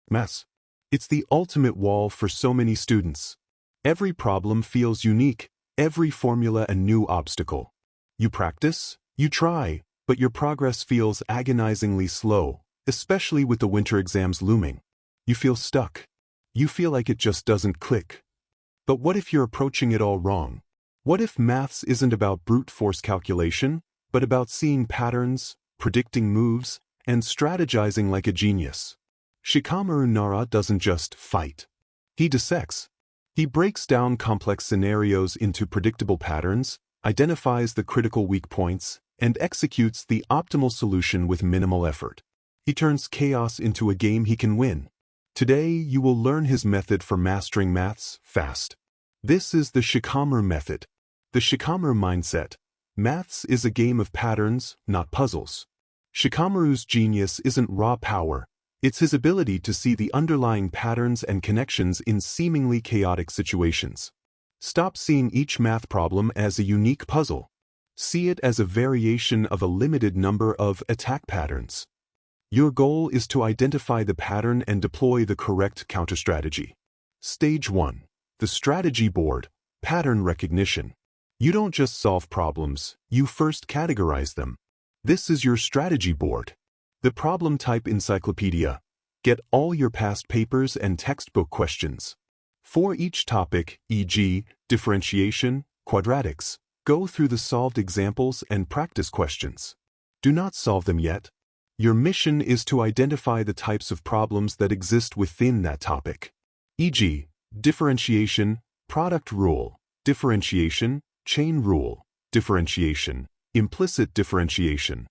Maths. It's the ultimate wall for so many students. Every problem feels unique, every formula a new obstacle. You practice, you try, but your progress feels agonizingly slow, especially with the winter exams looming. You feel stuck. You feel like it just doesn't click. But what if you're approaching it all wrong? What if maths isn't about brute force calculation, but about seeing patterns, predicting moves, and strategizing like a genius? Shikamaru Nara doesn't just fight. He dissects. He breaks down complex scenarios into predictable patterns, identifies the critical weak points, and executes the optimal solution with minimal effort. He turns chaos into a game he can win. Today, you will learn his method for mastering maths fast. This is the Shikamaru Method. The Shikamaru mindset. Maths is a game of patterns, not puzzles. Shikamaru's genius isn't raw power. It's his ability to see the underlying patterns and connections in seemingly chaotic situations. Stop seeing each math problem as a unique puzzle. See it as a variation of a limited number of attack patterns. Your goal is to identify the pattern and deploy the correct counter-strategy. Stage 1. The strategy board, pattern recognition. You don't just solve problems, you first categorize them. This is your strategy board. The problem type encyclopedia. Get all your past papers and textbook questions. For each topic, e.g., differentiation, quadratics, go through the solved examples and practice questions. Do not solve them yet. Your mission is to identify the types of problems that exist within that topic. E.g., differentiation, product rule, differentiation, chain rule, differentiation, implicit differentiation.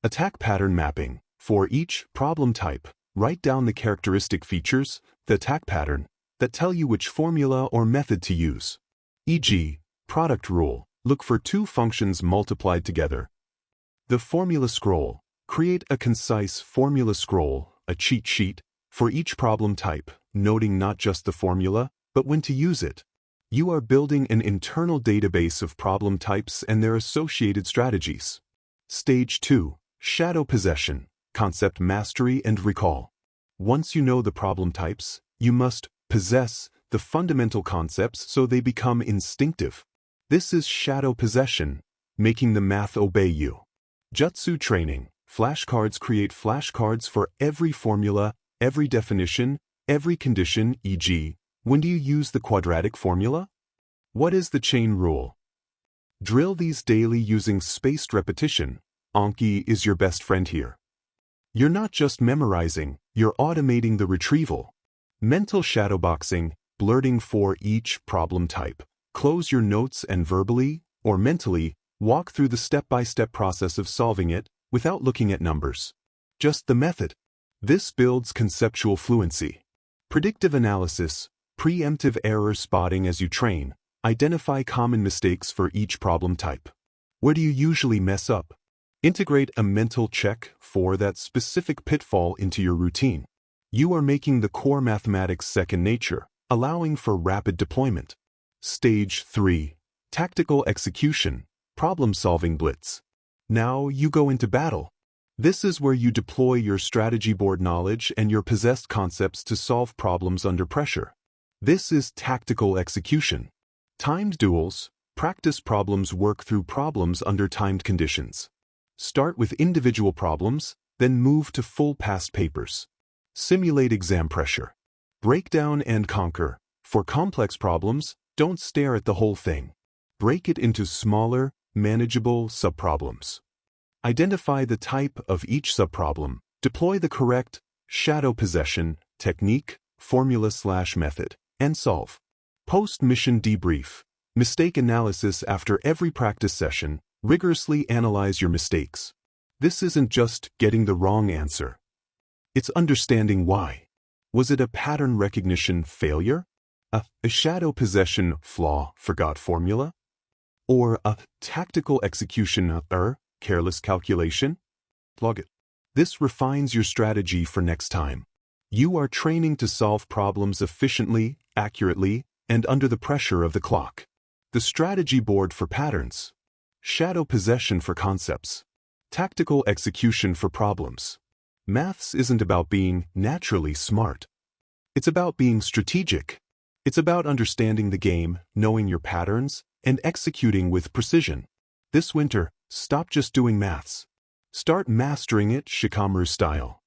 Attack pattern mapping. For each problem type, write down the characteristic features, the attack pattern, that tell you which formula or method to use. E.g., product rule. Look for two functions multiplied together. The formula scroll. Create a concise formula scroll, a cheat sheet, for each problem type, noting not just the formula, but when to use it. You are building an internal database of problem types and their associated strategies. Stage 2. Shadow possession, concept mastery and recall. Once you know the problem types, you must possess the fundamental concepts so they become instinctive. This is shadow possession, making the math obey you. Jutsu training. Flashcards create flashcards for every formula, every definition, every condition, e.g., when do you use the quadratic formula? What is the chain rule? Drill these daily using spaced repetition. Anki is your best friend here. You're not just memorizing, you're automating the retrieval. Mental shadowboxing, blurting for each problem type. Close your notes and verbally, or mentally, walk through the step-by-step process of solving it without looking at numbers. Just the method. This builds conceptual fluency. Predictive analysis, preemptive error spotting as you train. Identify common mistakes for each problem type. Where do you usually mess up? Integrate a mental check for that specific pitfall into your routine. You are making the core mathematics second nature, allowing for rapid deployment. Stage 3. Tactical execution, problem-solving blitz. Now you go into battle. This is where you deploy your strategy board knowledge and your possessed concepts to solve problems under pressure. This is tactical execution. Timed duels, practice problems, work through problems under timed conditions. Start with individual problems, then move to full past papers. Simulate exam pressure. Break down and conquer. For complex problems, don't stare at the whole thing. Break it into smaller, manageable subproblems. Identify the type of each subproblem. Deploy the correct shadow possession technique, formula/method, and solve. Post-mission debrief. Mistake analysis after every practice session. Rigorously analyze your mistakes. This isn't just getting the wrong answer. It's understanding why. Was it a pattern recognition failure? A shadow possession flaw, forgot formula? Or a tactical execution error, careless calculation? Log it. This refines your strategy for next time. You are training to solve problems efficiently, accurately, and under the pressure of the clock. The strategy board for patterns. Shadow possession for concepts. Tactical execution for problems. Maths isn't about being naturally smart. It's about being strategic. It's about understanding the game, knowing your patterns, and executing with precision. This winter, stop just doing maths. Start mastering it Shikamaru style.